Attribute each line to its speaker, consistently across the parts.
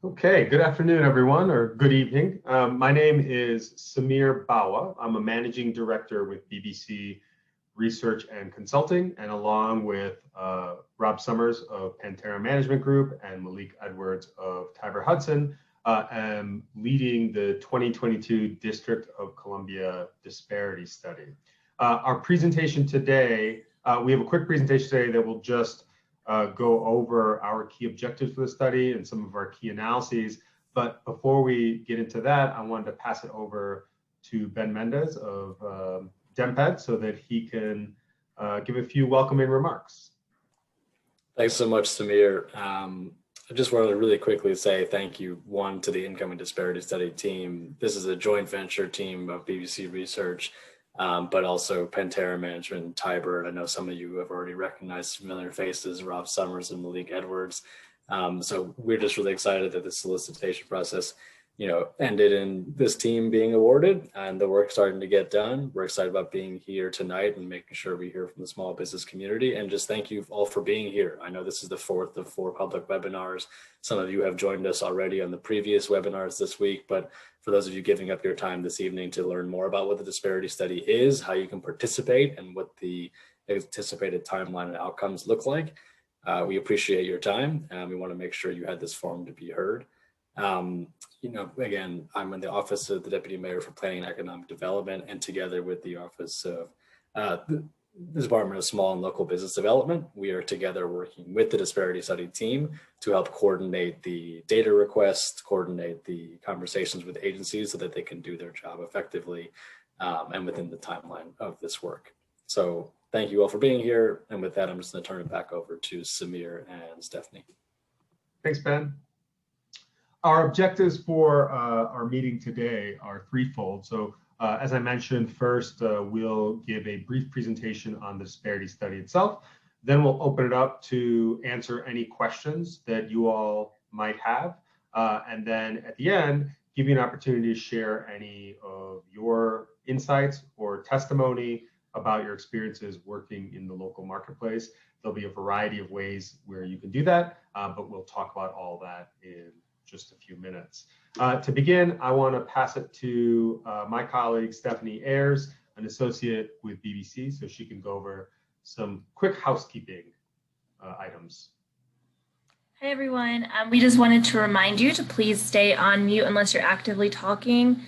Speaker 1: Okay, good afternoon, everyone, or good evening. My name is Samir Bawa. I'm a managing director with BBC Research and Consulting, and along with Rob Summers of Pantera Management Group and Malik Edwards of Tiber Hudson, am leading the 2022 District of Columbia Disparity Study. Our presentation today, we have a quick presentation today that will just go over our key objectives for the study and some of our key analyses. But before we get into that, I wanted to pass it over to Ben Mendez of DEMPED so that he can give a few welcoming remarks.
Speaker 2: Thanks so much, Samir. I just wanted to really quickly say thank you, one, to the incoming disparity study team. This is a joint venture team of BBC Research, but also Pantera Management and Tiber. I know some of you have already recognized familiar faces, Rob Summers and Malik Edwards. So we're just really excited that the solicitation process, ended in this team being awarded and the work starting to get done. We're excited about being here tonight and making sure we hear from the small business community, and just thank you all for being here. I know this is the fourth of 4 public webinars. Some of you have joined us already on the previous webinars this week, but for those of you giving up your time this evening to learn more about what the disparity study is, how you can participate, and what the anticipated timeline and outcomes look like, we appreciate your time, and we want to make sure you had this forum to be heard. Again, I'm in the Office of the Deputy Mayor for Planning and Economic Development, and together with the Office of the Department of Small and Local Business Development, we are together working with the Disparity Study team to help coordinate the data requests, coordinate the conversations with agencies so that they can do their job effectively and within the timeline of this work. So thank you all for being here. And with that, I'm just going to turn it back over to Samir and Stephanie.
Speaker 1: Thanks, Ben. Our objectives for our meeting today are threefold. So as I mentioned, first, we'll give a brief presentation on the disparity study itself. Then we'll open it up to answer any questions that you all might have. And then at the end, give you an opportunity to share any of your insights or testimony about your experiences working in the local marketplace. There'll be a variety of ways where you can do that, but we'll talk about all that in just a few minutes. To begin, I want to pass it to my colleague, Stephanie Ayers, an associate with BBC, so she can go over some quick housekeeping items.
Speaker 3: Hi, everyone. We just wanted to remind you to please stay on mute unless you're actively talking.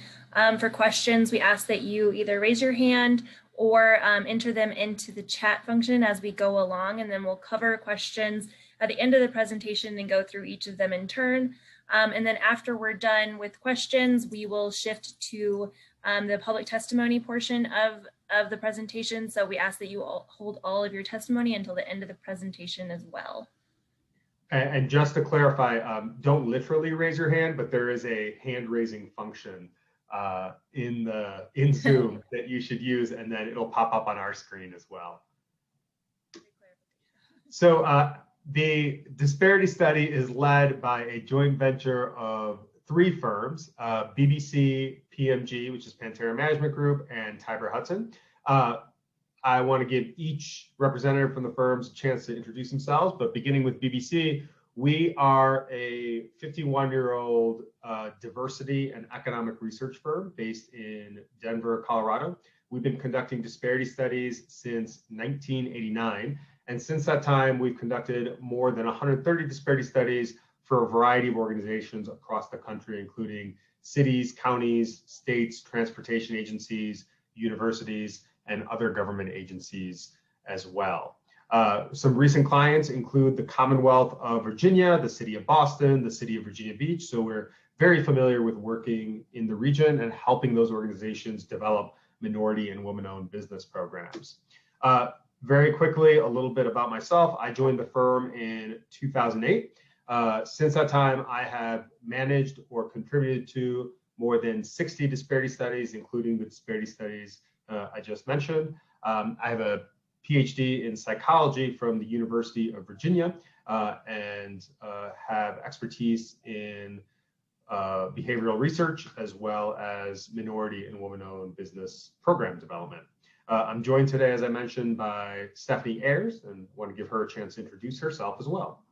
Speaker 3: For questions, we ask that you either raise your hand or enter them into the chat function as we go along, and then we'll cover questions at the end of the presentation and go through each of them in turn. And then after we're done with questions, we will shift to the public testimony portion of the presentation. So we ask that you all hold all of your testimony until the end of the presentation as well.
Speaker 1: And just to clarify, don't literally raise your hand, but there is a hand raising function in Zoom that you should use, and then it'll pop up on our screen as well. So the disparity study is led by a joint venture of 3 firms, BBC, PMG, which is Pantera Management Group, and Tiber Hudson. I want to give each representative from the firms a chance to introduce themselves, but beginning with BBC, we are a 51-year-old diversity and economic research firm based in Denver, Colorado. We've been conducting disparity studies since 1989. And since that time, we've conducted more than 130 disparity studies for a variety of organizations across the country, including cities, counties, states, transportation agencies, universities, and other government agencies as well. Some recent clients include the Commonwealth of Virginia, the City of Boston, the City of Virginia Beach. So we're very familiar with working in the region and helping those organizations develop minority and women-owned business programs. Very quickly, a little bit about myself. I joined the firm in 2008. Since that time, I have managed or contributed to more than 60 disparity studies, including the disparity studies I just mentioned. I have a PhD in psychology from the University of Virginia and have expertise in behavioral research as well as minority and woman-owned business program development. I'm joined today, as I mentioned, by Stephanie Ayers, and want to give her a chance to introduce herself as well.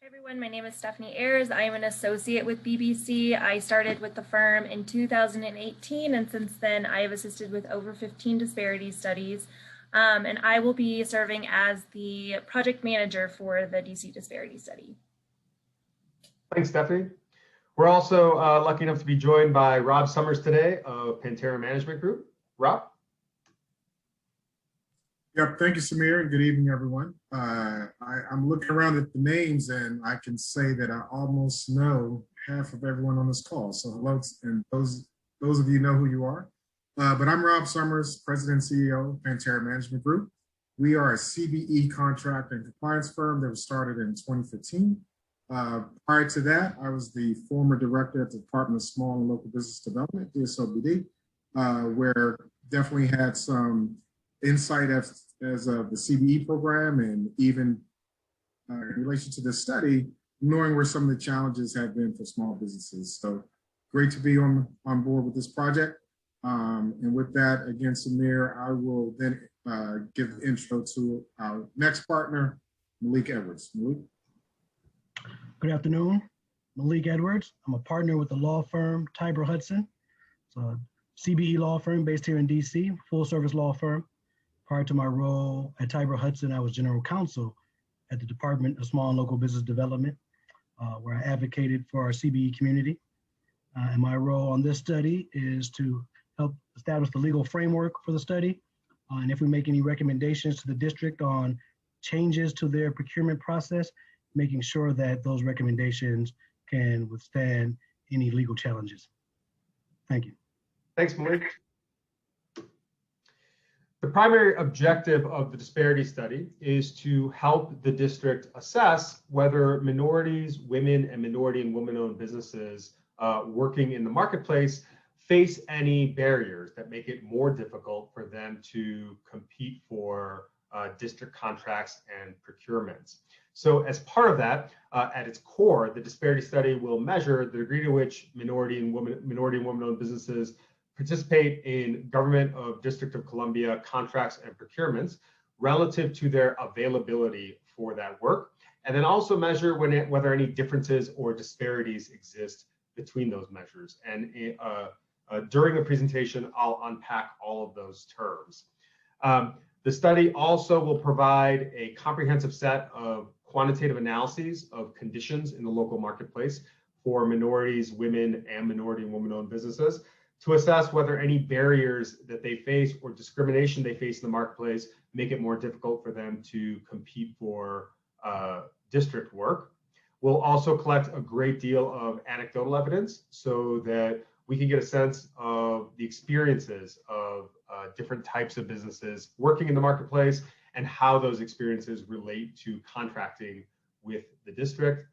Speaker 3: Hi everyone, my name is Stephanie Ayers. I am an associate with BBC. I started with the firm in 2018, and since then I have assisted with over 15 disparity studies. And I will be serving as the project manager for the DC disparity study.
Speaker 1: Thanks, Stephanie. We're also lucky enough to be joined by Rob Summers today of Pantera Management Group. Rob?
Speaker 4: Yep, thank you, Samir, and good evening, everyone. I'm looking around at the names, and I can say that I almost know half of everyone on this call. So hello, and those of you know who you are. But I'm Rob Summers, President and CEO of Pantera Management Group. We are a CBE contract and compliance firm that was started in 2015. Prior to that, I was the former director at the Department of Small and Local Business Development, DSLBD, where definitely had some insight as of the CBE program, and even in relation to this study, knowing where some of the challenges have been for small businesses. So great to be on board with this project. And with that, again, Samir, I will then give the intro to our next partner, Malik Edwards. Malik.
Speaker 5: Good afternoon, Malik Edwards. I'm a partner with the law firm Tiber Hudson. It's a CBE law firm based here in DC, full service law firm. Prior to my role at Tiber Hudson, I was general counsel at the Department of Small and Local Business Development, where I advocated for our CBE community. And my role on this study is to help establish the legal framework for the study. And if we make any recommendations to the district on changes to their procurement process, making sure that those recommendations can withstand any legal challenges. Thank you.
Speaker 1: Thanks, Malik. The primary objective of the disparity study is to help the district assess whether minorities, women, and minority and women-owned businesses working in the marketplace face any barriers that make it more difficult for them to compete for district contracts and procurements. So as part of that, at its core, the disparity study will measure the degree to which minority and women-owned businesses participate in Government of District of Columbia contracts and procurements relative to their availability for that work, and then also measure whether any differences or disparities exist between those measures. And during the presentation, I'll unpack all of those terms. The study also will provide a comprehensive set of quantitative analyses of conditions in the local marketplace for minorities, women, and minority and women-owned businesses, to assess whether any barriers that they face or discrimination they face in the marketplace make it more difficult for them to compete for district work. We'll also collect a great deal of anecdotal evidence so that we can get a sense of the experiences of different types of businesses working in the marketplace and how those experiences relate to contracting with the district.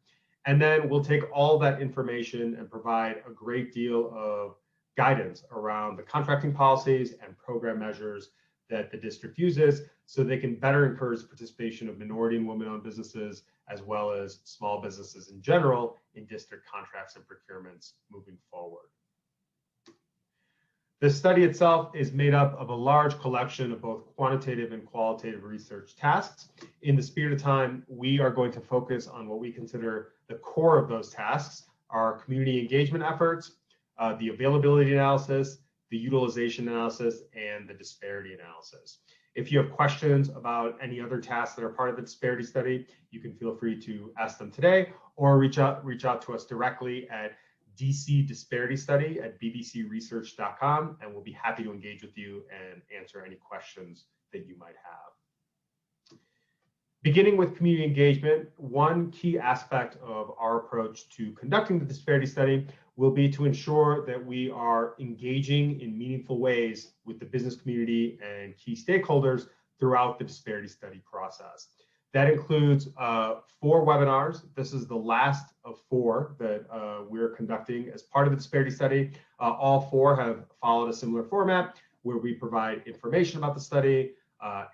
Speaker 1: And then we'll take all that information and provide a great deal of guidance around the contracting policies and program measures that the district uses so they can better encourage the participation of minority and women-owned businesses as well as small businesses in general in district contracts and procurements moving forward. The study itself is made up of a large collection of both quantitative and qualitative research tasks. In the spirit of time, we are going to focus on what we consider the core of those tasks, our community engagement efforts, the availability analysis, the utilization analysis, and the disparity analysis. If you have questions about any other tasks that are part of the disparity study, you can feel free to ask them today or reach out to us directly at dcdisparitystudy@bbcresearch.com, and we'll be happy to engage with you and answer any questions that you might have. Beginning with community engagement, one key aspect of our approach to conducting the disparity study will be to ensure that we are engaging in meaningful ways with the business community and key stakeholders throughout the disparity study process. That includes 4 webinars. This is the last of 4 that we're conducting as part of the disparity study. All 4 have followed a similar format where we provide information about the study,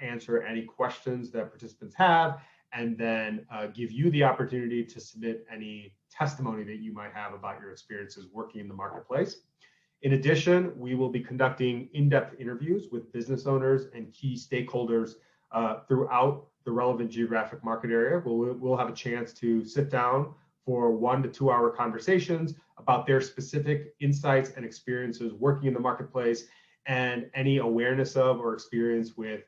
Speaker 1: answer any questions that participants have, and then give you the opportunity to submit any testimony that you might have about your experiences working in the marketplace. In addition, we will be conducting in-depth interviews with business owners and key stakeholders throughout the relevant geographic market area. We'll have a chance to sit down for 1 to 2 hour conversations about their specific insights and experiences working in the marketplace and any awareness of or experience with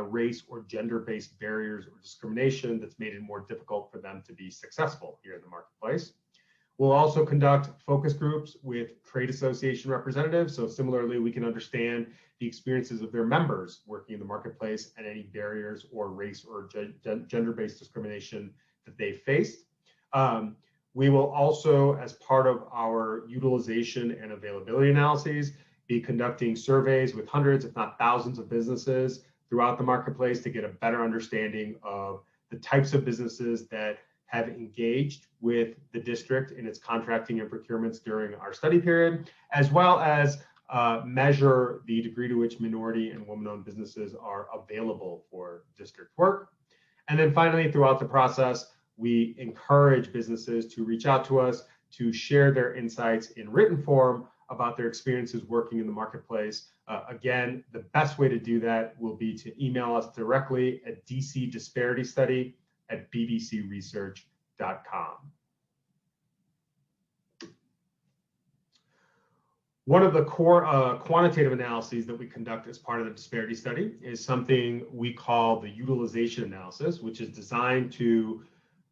Speaker 1: race or gender-based barriers or discrimination that's made it more difficult for them to be successful here in the marketplace. We'll also conduct focus groups with trade association representatives. So similarly, we can understand the experiences of their members working in the marketplace and any barriers or race or gender-based discrimination that they faced. We will also, as part of our utilization and availability analyses, be conducting surveys with hundreds, if not thousands, of businesses throughout the marketplace to get a better understanding of the types of businesses that have engaged with the district in its contracting and procurements during our study period, as well as measure the degree to which minority and woman-owned businesses are available for district work. And then finally, throughout the process, we encourage businesses to reach out to us to share their insights in written form about their experiences working in the marketplace. Again, the best way to do that will be to email us directly at dcdisparitystudy@bbcresearch.com. One of the core quantitative analyses that we conduct as part of the disparity study is something we call the utilization analysis, which is designed to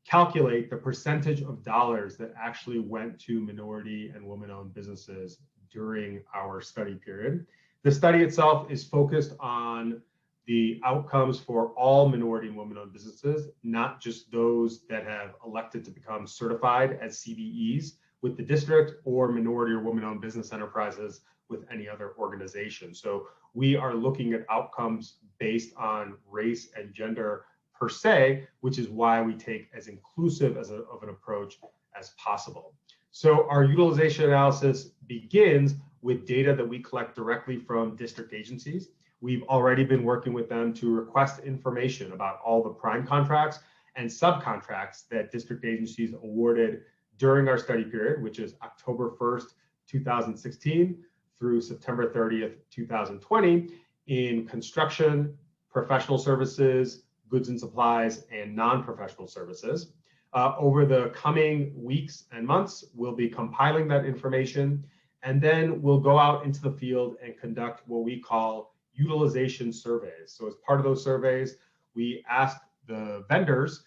Speaker 1: calculate the percentage of dollars that actually went to minority and women-owned businesses during our study period. The study itself is focused on the outcomes for all minority and women-owned businesses, not just those that have elected to become certified as CBEs with the district or minority or women-owned business enterprises with any other organization. So we are looking at outcomes based on race and gender per se, which is why we take as inclusive of an approach as possible. So our utilization analysis begins with data that we collect directly from district agencies. We've already been working with them to request information about all the prime contracts and subcontracts that district agencies awarded during our study period, which is October 1st, 2016 through September 30th, 2020 in construction, professional services, goods and supplies, and non-professional services. Over the coming weeks and months, we'll be compiling that information, and then we'll go out into the field and conduct what we call utilization surveys. So as part of those surveys, we ask the vendors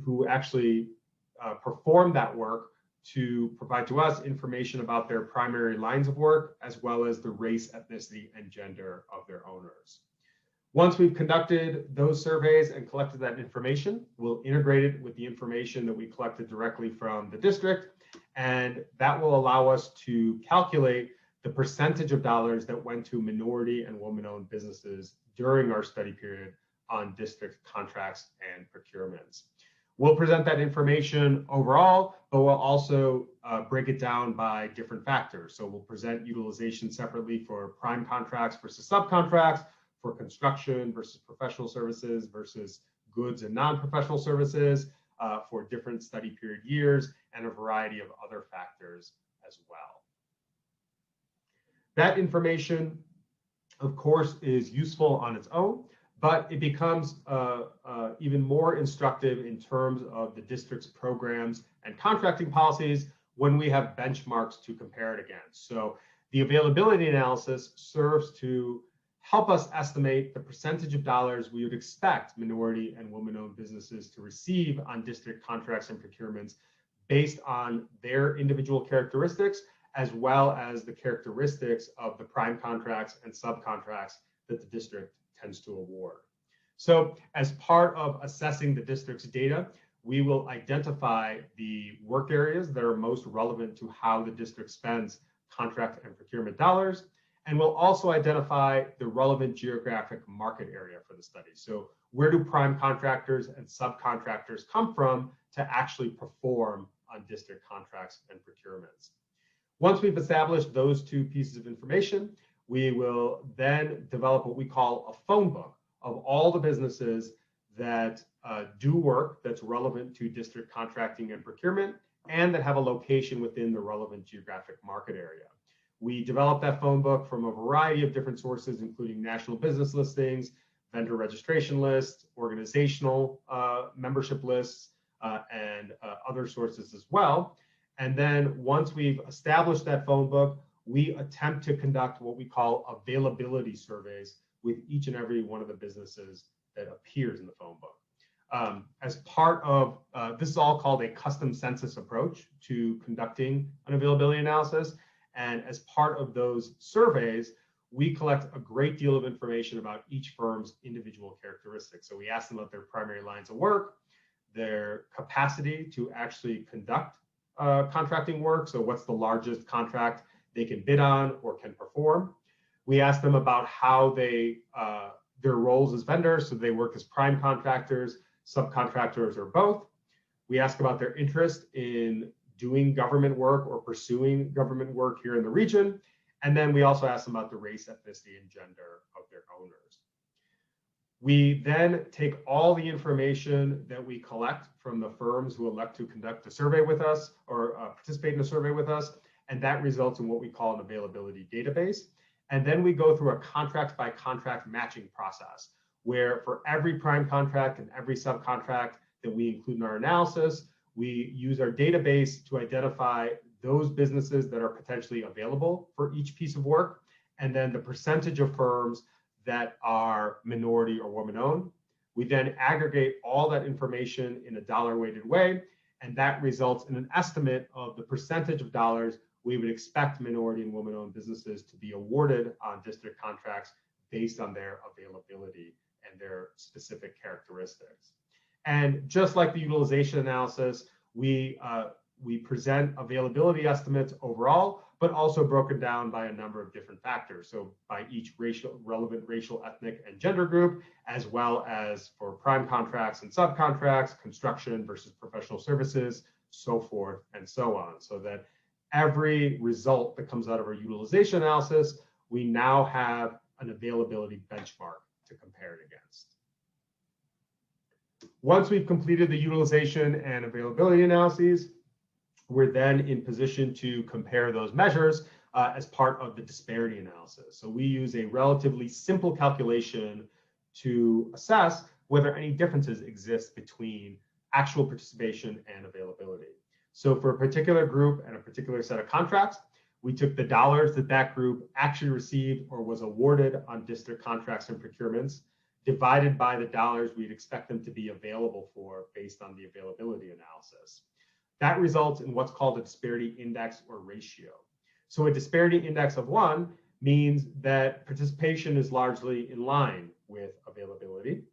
Speaker 1: who actually perform that work to provide to us information about their primary lines of work, as well as the race, ethnicity, and gender of their owners. Once we've conducted those surveys and collected that information, we'll integrate it with the information that we collected directly from the district, and that will allow us to calculate the percentage of dollars that went to minority and woman-owned businesses during our study period on district contracts and procurements. We'll present that information overall, but we'll also break it down by different factors. So we'll present utilization separately for prime contracts versus subcontracts, for construction versus professional services versus goods and non-professional services, for different study period years, and a variety of other factors as well. That information, of course, is useful on its own, but it becomes even more instructive in terms of the district's programs and contracting policies when we have benchmarks to compare it against. So the availability analysis serves to help us estimate the percentage of dollars we would expect minority and women-owned businesses to receive on district contracts and procurements based on their individual characteristics, as well as the characteristics of the prime contracts and subcontracts that the district tends to award. So as part of assessing the district's data, we will identify the work areas that are most relevant to how the district spends contract and procurement dollars. And we'll also identify the relevant geographic market area for the study. So where do prime contractors and subcontractors come from to actually perform on district contracts and procurements? Once we've established those two pieces of information, we will then develop what we call a phone book of all the businesses that do work that's relevant to district contracting and procurement and that have a location within the relevant geographic market area. We developed that phone book from a variety of different sources, including national business listings, vendor registration lists, organizational membership lists, and other sources as well. And then once we've established that phone book, we attempt to conduct what we call availability surveys with each and every one of the businesses that appears in the phone book. As part of, this is all called a custom census approach to conducting an availability analysis. And as part of those surveys, we collect a great deal of information about each firm's individual characteristics. So we ask them about their primary lines of work, their capacity to actually conduct contracting work. So what's the largest contract they can bid on or can perform. We ask them about how they, their roles as vendors. So they work as prime contractors, subcontractors, or both. We ask about their interest in doing government work or pursuing government work here in the region. And then we also ask them about the race, ethnicity, and gender of their owners. We then take all the information that we collect from the firms who elect to conduct a survey with us or participate in a survey with us, and that results in what we call an availability database. And then we go through a contract by contract matching process, where for every prime contract and every subcontract that we include in our analysis, we use our database to identify those businesses that are potentially available for each piece of work, and then the percentage of firms that are minority or woman-owned. We then aggregate all that information in a dollar-weighted way, and that results in an estimate of the percentage of dollars we would expect minority and woman-owned businesses to be awarded on district contracts based on their availability and their specific characteristics. And just like the utilization analysis, we present availability estimates overall, but also broken down by a number of different factors. So by each relevant racial, ethnic, and gender group, as well as for prime contracts and subcontracts, construction versus professional services, so forth and so on. So that every result that comes out of our utilization analysis, we now have an availability benchmark to compare it against. Once we've completed the utilization and availability analyses, we're then in position to compare those measures as part of the disparity analysis. So we use a relatively simple calculation to assess whether any differences exist between actual participation and availability. So for a particular group and a particular set of contracts, we took the dollars that that group actually received or was awarded on district contracts and procurements, divided by the dollars we'd expect them to be available for based on the availability analysis. That results in what's called a disparity index or ratio. So a disparity index of 1 means that participation is largely in line with availability.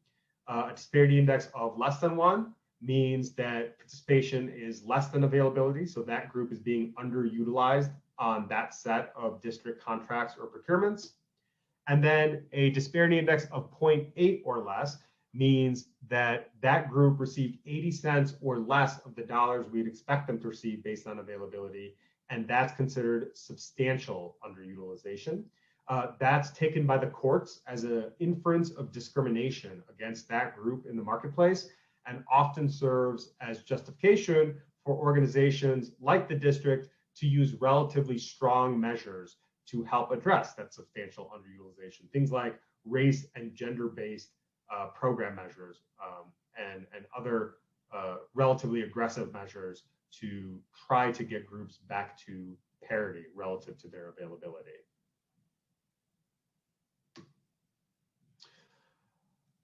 Speaker 1: A disparity index of less than 1 means that participation is less than availability, so that group is being underutilized on that set of district contracts or procurements. And then a disparity index of 0.8 or less means that that group received 80 cents or less of the dollars we'd expect them to receive based on availability, and that's considered substantial underutilization. That's taken by the courts as an inference of discrimination against that group in the marketplace, and often serves as justification for organizations like the district to use relatively strong measures to help address that substantial underutilization. Things like race and gender-based program measures and other relatively aggressive measures to try to get groups back to parity relative to their availability.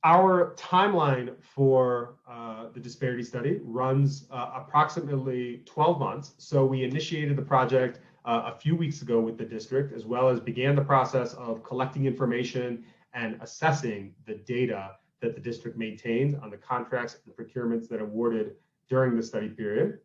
Speaker 1: Our timeline for the disparity study runs approximately 12 months. So we initiated the project a few weeks ago with the district, as well as began the process of collecting information and assessing the data that the district maintains on the contracts and procurements that awarded during the study period.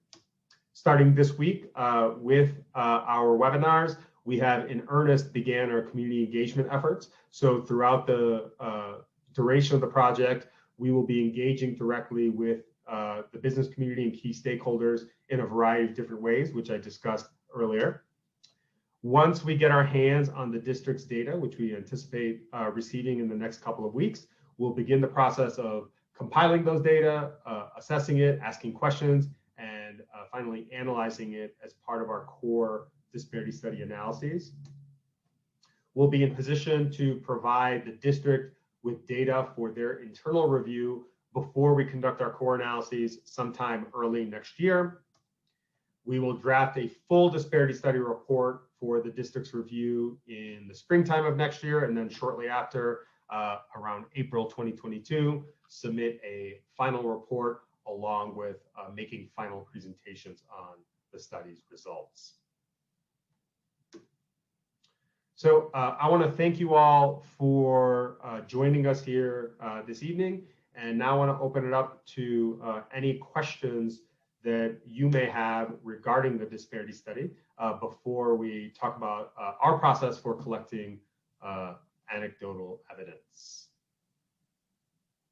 Speaker 1: Starting this week with our webinars, we have in earnest began our community engagement efforts. So throughout the duration of the project, we will be engaging directly with the business community and key stakeholders in a variety of different ways, which I discussed earlier. Once we get our hands on the district's data, which we anticipate receiving in the next couple of weeks, we'll begin the process of compiling those data, assessing it, asking questions, and finally analyzing it as part of our core disparity study analyses. We'll be in position to provide the district with data for their internal review before we conduct our core analyses sometime early next year. We will draft a full disparity study report for the district's review in the springtime of next year, and then shortly after, around April 2022, submit a final report along with making final presentations on the study's results. So I want to thank you all for joining us here this evening, and now I want to open it up to any questions that you may have regarding the disparity study before we talk about our process for collecting anecdotal evidence.